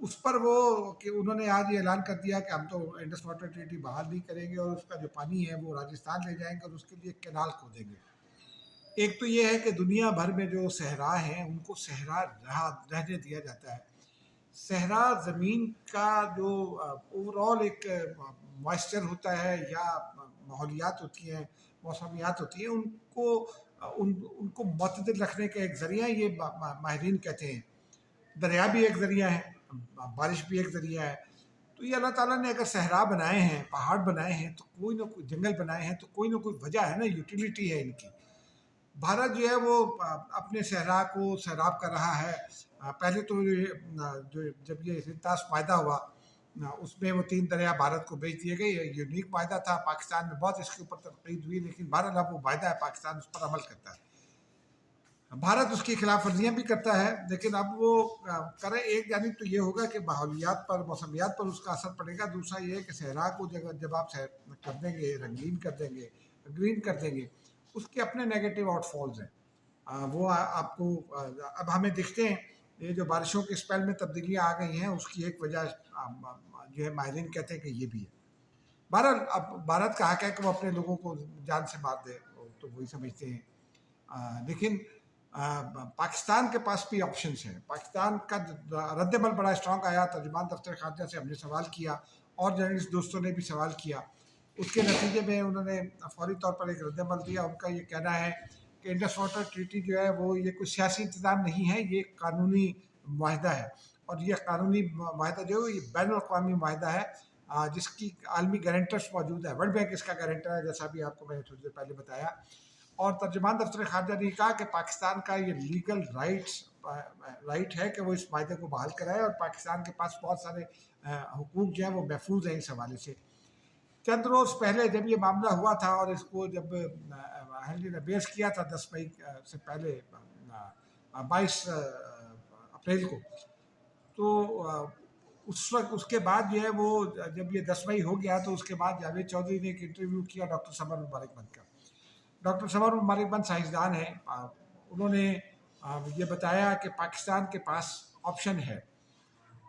اس پر وہ کہ انہوں نے آج یہ اعلان کر دیا کہ ہم تو انڈس واٹر ٹریٹی بحال نہیں کریں گے، اور اس کا جو پانی ہے وہ راجستھان لے جائیں گے اور اس کے لیے کینال کھودیں گے۔ ایک تو یہ ہے کہ دنیا بھر میں جو صحرا ہیں ان کو صحرا رہنے دیا جاتا ہے۔ صحرا زمین کا جو اوور آل ایک موائسچر ہوتا ہے یا ماحولیات ہوتی ہیں، موسمیات ہوتی ہیں، ان کو معتدل رکھنے کا ایک ذریعہ یہ ماہرین کہتے ہیں۔ دریا بھی ایک ذریعہ ہے، بارش بھی ایک ذریعہ ہے۔ تو یہ اللہ تعالیٰ نے اگر صحرا بنائے ہیں، پہاڑ بنائے ہیں، تو کوئی نہ کوئی جنگل بنائے ہیں، تو کوئی نہ کوئی وجہ ہے نا، یوٹیلیٹی ہے ان کی۔ بھارت جو ہے وہ اپنے صحرا کو سیراب کر رہا ہے۔ پہلے تو جب یہ سنتاس معاہدہ ہوا، اس میں وہ 3 دریا بھارت کو بیچ دیے گئے۔ یہ یونیک معاہدہ تھا، پاکستان میں بہت اس کے اوپر تنقید ہوئی، لیکن بہرحال اب وہ معاہدہ ہے، پاکستان اس پر عمل کرتا ہے۔ بھارت اس کی خلاف ورزیاں بھی کرتا ہے، لیکن اب وہ کرے، ایک جانب تو یہ ہوگا کہ ماحولیات پر، موسمیات پر اس کا اثر پڑے گا۔ دوسرا یہ ہے کہ صحرا کو جب آپ کر دیں گے، رنگین کر دیں گے، گرین کر دیں گے، اس کے اپنے نیگیٹو آؤٹ فالز ہیں۔ وہ آپ کو اب ہمیں دکھتے ہیں، یہ جو بارشوں کے اسپیل میں تبدیلیاں آ گئی ہیں، اس کی ایک وجہ جو ہے ماہرین کہتے ہیں کہ یہ بھی ہے۔ بہرحال اب بھارت کا حق ہے کہ وہ اپنے لوگوں کو جان سے مار دے، تو وہی سمجھتے ہیں۔ لیکن پاکستان کے پاس بھی آپشنس ہیں۔ پاکستان کا رد عمل بڑا اسٹرانگ آیا، ترجمان دفتر خارجہ سے ہم نے سوال کیا اور جرنلسٹ دوستوں نے بھی سوال کیا۔ اس کے نتیجے میں انہوں نے فوری طور پر ایک رد عمل دیا۔ ان کا یہ کہنا ہے کہ انڈس واٹر ٹریٹی جو ہے وہ یہ کوئی سیاسی انتظام نہیں ہے، یہ قانونی معاہدہ ہے، اور یہ قانونی معاہدہ جو ہے یہ بین الاقوامی معاہدہ ہے، جس کی عالمی گارنٹرز موجود ہے۔ ورلڈ بینک اس کا گارنٹر ہے، جیسا بھی آپ کو میں نے تھوڑی دیر پہلے بتایا۔ اور ترجمان دفتر خارجہ نے کہا کہ پاکستان کا یہ لیگل رائٹ ہے کہ وہ اس معاہدے کو بحال کرائے، اور پاکستان کے پاس بہت سارے حقوق جو ہیں وہ محفوظ ہیں اس حوالے سے۔ چند روز پہلے جب یہ معاملہ ہوا تھا اور اس کو جب ہنری نے بیس کیا تھا 10 مئی سے پہلے 22 اپریل کو، تو اس وقت اس کے بعد جو ہے وہ جب یہ 10 مئی ہو گیا تو اس کے بعد جاوید چودھری نے ایک انٹرویو کیا ڈاکٹر سمر مبارک بند کا۔ ڈاکٹر سمر مبارک بند سائنسدان ہیں، انہوں نے یہ بتایا کہ پاکستان کے پاس آپشن ہے۔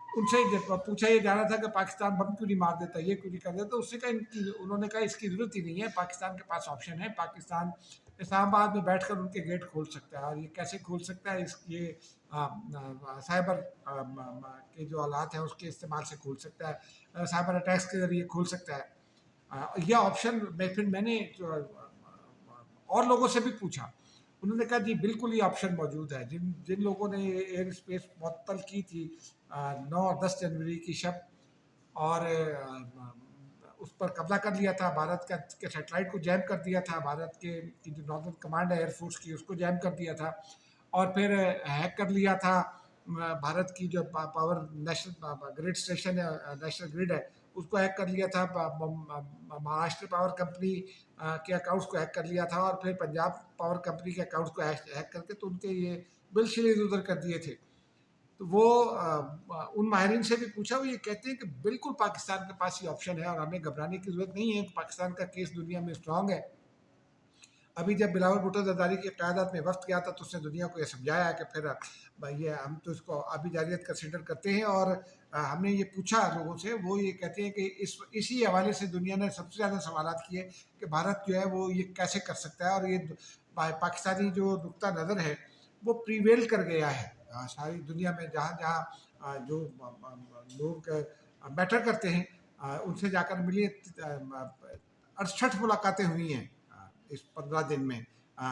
ان سے جب پوچھا یہ جانا تھا کہ پاکستان بم کیوں نہیں مار دیتا، یہ کیوں نہیں کر دیتا، اس سے انہوں نے کہا اس کی ضرورت ہی نہیں ہے، پاکستان کے پاس آپشن ہے۔ پاکستان اسلام آباد میں بیٹھ کر ان کے گیٹ کھول سکتا ہے، اور یہ کیسے کھول سکتا ہے، یہ سائبر کے جو آلات ہیں اس کے استعمال سے کھول سکتا ہے، سائبر اٹیکس کے ذریعے کھول سکتا ہے۔ یہ آپشن میں نے اور لوگوں سے بھی پوچھا، انہوں نے کہا جی بالکل یہ آپشن موجود ہے۔ جن لوگوں نے ایئر اسپیس معطل کی تھی 9 اور 10 جنوری کی شب، اور اس پر قبضہ کر لیا تھا، بھارت کے سیٹلائٹ کو جیم کر دیا تھا، بھارت کی جو ناردرن کمانڈ ہے ایئر فورس کی اس کو جیم کر دیا تھا، اور پھر ہیک کر لیا تھا بھارت کی جو پاور نیشنل گریڈ اسٹیشن ہے، نیشنل گریڈ ہے، اس کو ہیک کر لیا تھا، مہاراشٹر پاور کمپنی کے اکاؤنٹس کو ہیک کر لیا تھا، اور پھر پنجاب پاور کمپنی کے اکاؤنٹس کو ہیک کر کے تو ان کے یہ بل شیل ادھر کر دیے تھے۔ تو وہ ان ماہرین سے بھی پوچھا، وہ یہ کہتے ہیں کہ بالکل پاکستان کے پاس یہ آپشن ہے اور ہمیں گھبرانے کی ضرورت نہیں ہے، پاکستان کا کیس دنیا میں اسٹرانگ ہے۔ ابھی جب بلاول بھٹو زرداری کی قیادت میں وفد گیا تھا تو اس نے دنیا کو یہ سمجھایا کہ پھر یہ ہم تو اس کو آبی جارحیت کنسیڈر کرتے ہیں، اور ہم نے یہ پوچھا لوگوں سے، وہ یہ کہتے ہیں کہ اسی حوالے سے دنیا نے سب سے زیادہ سوالات کیے کہ بھارت جو ہے وہ یہ کیسے کر سکتا ہے، اور یہ پاکستانی جو نقطہ نظر ہے وہ پریویل کر گیا ہے ساری دنیا میں، جہاں جہاں جو لوگ میٹر کرتے ہیں ان سے جا کر ملیے۔ 68 ملاقاتیں ہوئی ہیں اس 15 دن میں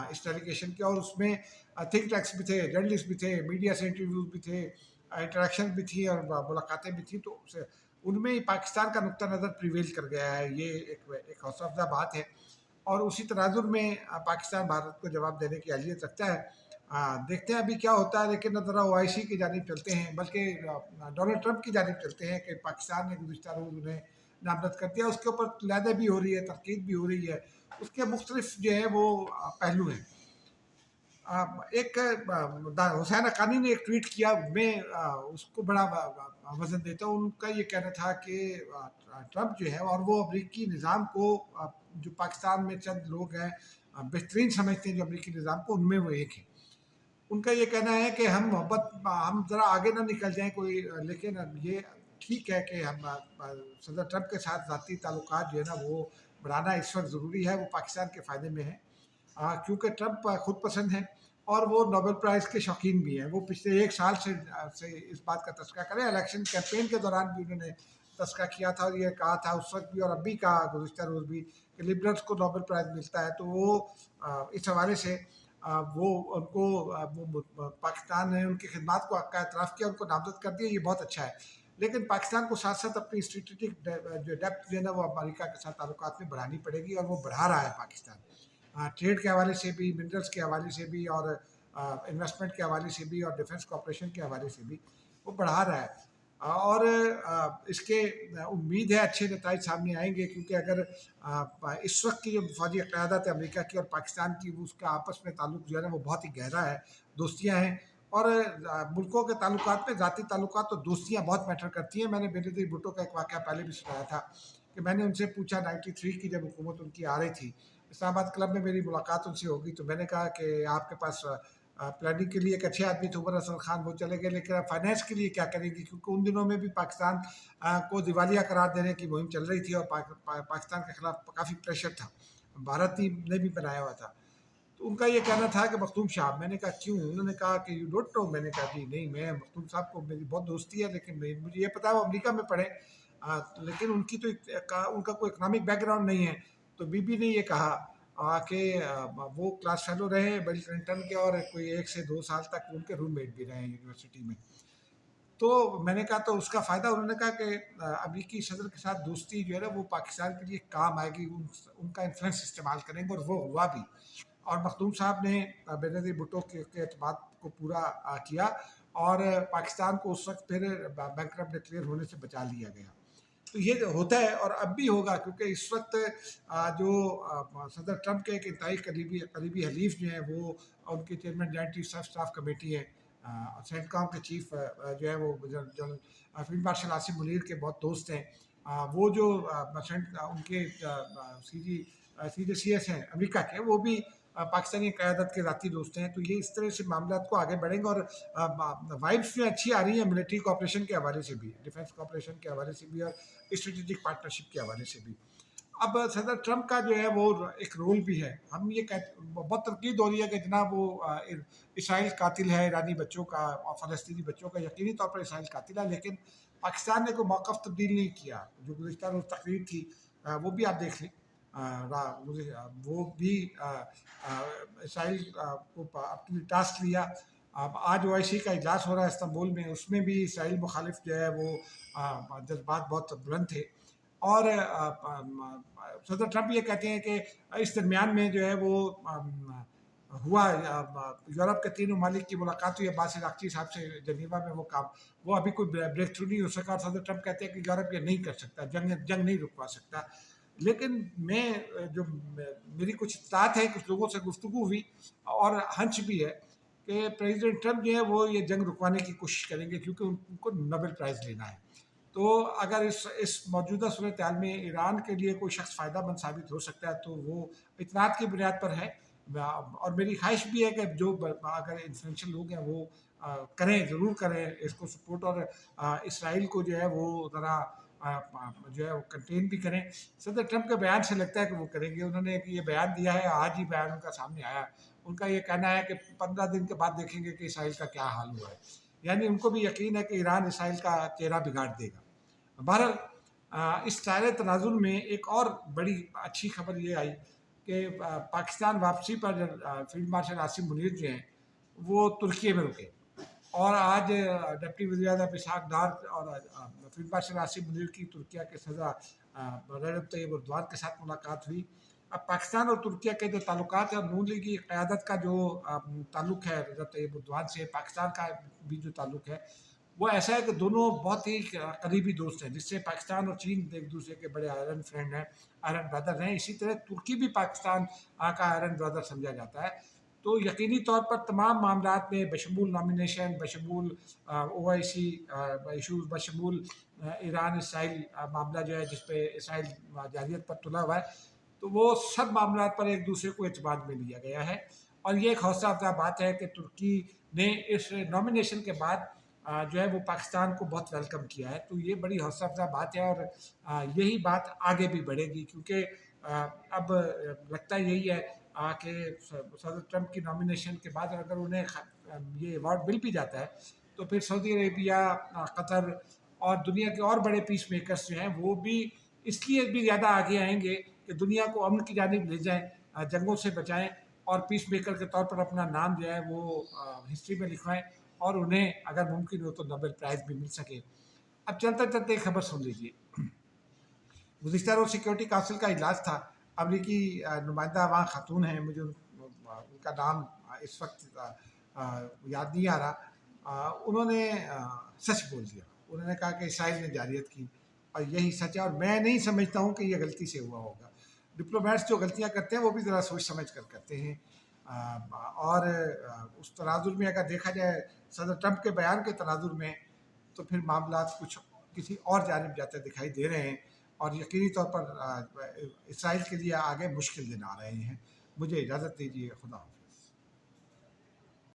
اس ڈیلیگیشن کے، اور اس میں تھنک ٹینکس بھی تھے، جرنلسٹ بھی تھے، میڈیا سے انٹرویوز بھی تھے، انٹریکشن بھی تھی اور ملاقاتیں بھی تھیں، تو ان میں پاکستان کا نقطہ نظر پریویل کر گیا ہے۔ یہ ایک حوصلہ افزا بات ہے، اور اسی تناظر میں پاکستان بھارت کو جواب دینے کی اہلیت رکھتا ہے۔ دیکھتے ہیں ابھی کیا ہوتا ہے، لیکن ذرا OIC کی جانب چلتے ہیں، بلکہ ڈونلڈ ٹرمپ کی جانب چلتے ہیں کہ پاکستان نے گزشتہ روز انہیں نامزد کر دیا۔ اس کے اوپر لیادہ بھی ہو رہی ہے، تنقید بھی ہو رہی ہے، اس کے مختلف جو ہے وہ پہلو ہیں۔ ایک حسین حقانی نے ایک ٹویٹ کیا، میں اس کو بڑا وزن دیتا ہوں۔ ان کا یہ کہنا تھا کہ ٹرمپ جو ہے، اور وہ امریکی نظام کو، جو پاکستان میں چند لوگ ہیں بہترین سمجھتے ہیں جو امریکی نظام کو، ان میں وہ ایک ہے، ان کا یہ کہنا ہے کہ ہم ذرا آگے نہ نکل جائیں کوئی، لیکن یہ ٹھیک ہے کہ ہم صدر ٹرمپ کے ساتھ ذاتی تعلقات جو ہے نا وہ بڑھانا اس وقت ضروری ہے، وہ پاکستان کے فائدے میں ہے، کیونکہ ٹرمپ خود پسند ہیں اور وہ نوبل پرائز کے شوقین بھی ہیں۔ وہ پچھلے ایک سال سے اس بات کا تذکرہ کریں، الیکشن کیمپین کے دوران بھی انہوں نے تذکرہ کیا تھا اور یہ کہا تھا اس وقت بھی اور اب بھی کہا گزشتہ روز بھی کہ لبرلس کو نوبل پرائز ملتا ہے، تو وہ اس حوالے سے وہ ان کو پاکستان نے ان کی خدمات کو کا اعتراف کیا، ان کو نامزد کر دیا، یہ بہت اچھا ہے۔ لیکن پاکستان کو ساتھ ساتھ اپنی اسٹریٹجک جو ڈیپتھ جو ہے نا وہ امریکہ کے ساتھ تعلقات میں بڑھانی پڑے گی، اور وہ بڑھا رہا ہے پاکستان، ٹریڈ کے حوالے سے بھی، منرلس کے حوالے سے بھی، اور انویسٹمنٹ کے حوالے سے بھی، اور ڈیفنس کوآپریشن کے حوالے سے بھی وہ بڑھا رہا ہے، اور اس کے امید ہے اچھے نتائج سامنے آئیں گے، کیونکہ اگر اس وقت کی جو فوجی قیادت ہے امریکہ کی اور پاکستان کی، اس کا آپس میں تعلق جو ہے نا وہ بہت ہی گہرا ہے، دوستیاں ہیں، اور ملکوں کے تعلقات میں ذاتی تعلقات تو دوستیاں بہت میٹر کرتی ہیں۔ میں نے بینظیر بھٹو کا ایک واقعہ پہلے بھی سنایا تھا کہ میں نے ان سے پوچھا 93 کی جب حکومت ان کی آ رہی تھی، اسلام آباد کلب میں میری ملاقات ان سے ہوگی، تو میں نے کہا کہ آپ کے پاس پلاننگ کے لیے ایک اچھے آدمی تھے عمر حسن خان، وہ چلے گئے، لیکن آپ فائنینس کے لیے کیا کریں گی؟ کیونکہ ان دنوں میں بھی پاکستان کو دیوالیہ قرار دینے کی مہم چل رہی تھی، اور پاکستان کے خلاف کافی پریشر تھا، بھارت نے بھی بنایا ہوا تھا۔ تو ان کا یہ کہنا تھا کہ مختوم صاحب، میں نے کہا کیوں؟ انہوں نے کہا کہ یو ڈونٹ نو، میں نے کہا جی نہیں، میں مختوم صاحب کو میری بہت دوستی ہے، لیکن مجھے یہ پتا ہے وہ امریکہ میں پڑھے، لیکن ان کی تو ان کا کوئی اکنامک بیک گراؤنڈ نہیں ہے۔ تو بی بی نے یہ کہا کہ وہ کلاس فیلو رہے بل کلنٹن کے، اور کوئی 1 سے 2 سال تک ان کے روم میٹ بھی رہے یونیورسٹی میں۔ تو میں نے کہا تو اس کا فائدہ، انہوں نے کہا کہ امریکی صدر کے ساتھ دوستی جو ہے نا وہ پاکستان کے لیے کام آئے گی، ان کا انفلوئنس استعمال کریں گے، اور وہ ہوا بھی، اور مخدوم صاحب نے بینظیر بھٹو کے اعتماد کو پورا کیا، اور پاکستان کو اس وقت پھر بینکرپٹ ڈکلیئر ہونے سے بچا لیا گیا۔ تو یہ ہوتا ہے اور اب بھی ہوگا، کیونکہ اس وقت جو صدر ٹرمپ کے ایک انتہائی قریبی حلیف جو ہیں، وہ ان کے chairman joint chief of staff committee ہے، سینٹ کام کے چیف جو ہے وہ general field marshal Asim Munir کے بہت دوست ہیں، وہ جو ان کے سی ایس ہیں امریکہ کے، وہ بھی پاکستانی قیادت کے ذاتی دوست ہیں۔ تو یہ اس طرح سے معاملات کو آگے بڑھیں گے، اور وائبس جو اچھی آ رہی ہیں ملٹری کوآپریشن کے حوالے سے بھی، ڈیفنس کوآپریشن کے حوالے سے بھی، اور اسٹریٹجک پارٹنرشپ کے حوالے سے بھی۔ اب صدر ٹرمپ کا جو ہے وہ ایک رول بھی ہے، ہم یہ بہت تنقید ہو رہی ہے کہ جناب وہ اسرائیل قاتل ہے ایرانی بچوں کا اور فلسطینی بچوں کا، یقینی طور پر اسرائیل قاتل ہے، لیکن پاکستان نے کوئی موقف تبدیل نہیں کیا۔ جو گزشتہ روز تقریر تھی وہ بھی آپ دیکھ لیں، وہ بھی اسرائیل کو اپنی ٹاسک لیا۔ اب آج OIC کا اجلاس ہو رہا ہے استنبول میں، اس میں بھی اسرائیل مخالف جو ہے وہ جذبات بہت بلند تھے، اور صدر ٹرمپ یہ کہتے ہیں کہ اس درمیان میں جو ہے وہ ہوا یورپ کے 3 ممالک کی ملاقات ہوئی عباس عراقچی صاحب سے جنیوا میں، وہ ابھی کوئی بریک تھرو نہیں ہو سکا، اور صدر ٹرمپ کہتے ہیں کہ یورپ یہ نہیں کر سکتا، جنگ نہیں رکوا سکتا۔ لیکن جو میری کچھ اطلاعات ہے، کچھ لوگوں سے گفتگو ہوئی اور ہنچ بھی ہے کہ پریزیڈنٹ ٹرمپ جو ہے وہ یہ جنگ رکوانے کی کوشش کریں گے، کیونکہ ان کو نوبل پرائز لینا ہے۔ تو اگر اس موجودہ صورتحال میں ایران کے لیے کوئی شخص فائدہ مند ثابت ہو سکتا ہے تو وہ اطلاعات کی بنیاد پر ہے، اور میری خواہش بھی ہے کہ جو اگر انفلوئنشل لوگ ہیں وہ کریں، ضرور کریں اس کو سپورٹ، اور اسرائیل کو جو ہے وہ ذرا جو ہے وہ کنٹین بھی کریں۔ صدر ٹرمپ کے بیان سے لگتا ہے کہ وہ کریں گے، انہوں نے یہ بیان دیا ہے، آج ہی بیان ان کا سامنے آیا، ان کا یہ کہنا ہے کہ 15 دن کے بعد دیکھیں گے کہ اسرائیل کا کیا حال ہوا ہے، یعنی ان کو بھی یقین ہے کہ ایران اسرائیل کا چہرہ بگاڑ دے گا۔ بہرحال اس سارے تناظر میں ایک اور بڑی اچھی خبر یہ آئی کہ پاکستان واپسی پر فیلڈ مارشل عاصم منیر جو ہیں وہ ترکیے میں رکے، اور آج ڈپٹی وزیر اعظم اسحاق ڈار اور فیلڈ مارشل عاصم منیر کی ترکیہ کے صدر رجب طیب اردوان کے ساتھ ملاقات ہوئی۔ اب پاکستان اور ترکیہ کے جو تعلقات ہیں، اور نون لیگی قیادت کا جو تعلق ہے رجب طیب اردوان سے، پاکستان کا بھی جو تعلق ہے وہ ایسا ہے کہ دونوں بہت ہی قریبی دوست ہیں، جس سے پاکستان اور چین ایک دوسرے کے بڑے آئرن فرینڈ ہیں، آئرن برادر ہیں۔ اسی طرح ترکی بھی پاکستان کا آئرن برادر سمجھا جاتا ہے۔ تو یقینی طور پر تمام معاملات میں بشمول نامینیشن، بشمول OIC ایشوز، بشمول ایران اسرائیل معاملہ جو ہے جس پہ اسرائیل جارحیت پر تلا ہوا ہے، تو وہ سب معاملات پر ایک دوسرے کو اعتماد میں لیا گیا ہے، اور یہ ایک حوصلہ افزا بات ہے کہ ترکی نے اس نامینیشن کے بعد جو ہے وہ پاکستان کو بہت ویلکم کیا ہے، تو یہ بڑی حوصلہ افزا بات ہے، اور یہی بات آگے بھی بڑھے گی، کیونکہ اب لگتا یہی ہے کہ صدر ٹرمپ کی نامینیشن کے بعد اگر انہیں یہ ایوارڈ مل بھی جاتا ہے تو پھر سعودی عربیہ، قطر اور دنیا کے اور بڑے پیس میکرز جو ہیں وہ بھی اس لیے بھی زیادہ آگے آئیں گے کہ دنیا کو امن کی جانب لے جائیں، جنگوں سے بچائیں، اور پیس میکر کے طور پر اپنا نام جو ہے وہ ہسٹری میں لکھوائیں، اور انہیں اگر ممکن ہو تو نوبل پرائز بھی مل سکے۔ اب چلتے چلتے ایک خبر سن لیجیے۔ گزشتہ روز سیکیورٹی کونسل کا اجلاس تھا، امریکی نمائندہ وہاں خاتون ہیں، مجھے ان کا نام اس وقت یاد نہیں آ رہا، انہوں نے سچ بول دیا، انہوں نے کہا کہ اسرائیل نے جارحیت کی، اور یہی سچ ہے، اور میں نہیں سمجھتا ہوں کہ یہ غلطی سے ہوا ہوگا۔ ڈپلومیٹس جو غلطیاں کرتے ہیں وہ بھی ذرا سوچ سمجھ کر کرتے ہیں، اور اس تناظر میں اگر دیکھا جائے صدر ٹرمپ کے بیان کے تناظر میں، تو پھر معاملات کچھ کسی اور جانب جاتے دکھائی دے رہے ہیں، اور یقینی طور پر اسرائیل کے لیے آگے مشکل دن آ رہے ہیں۔ مجھے اجازت دیجیے، خدا حافظ۔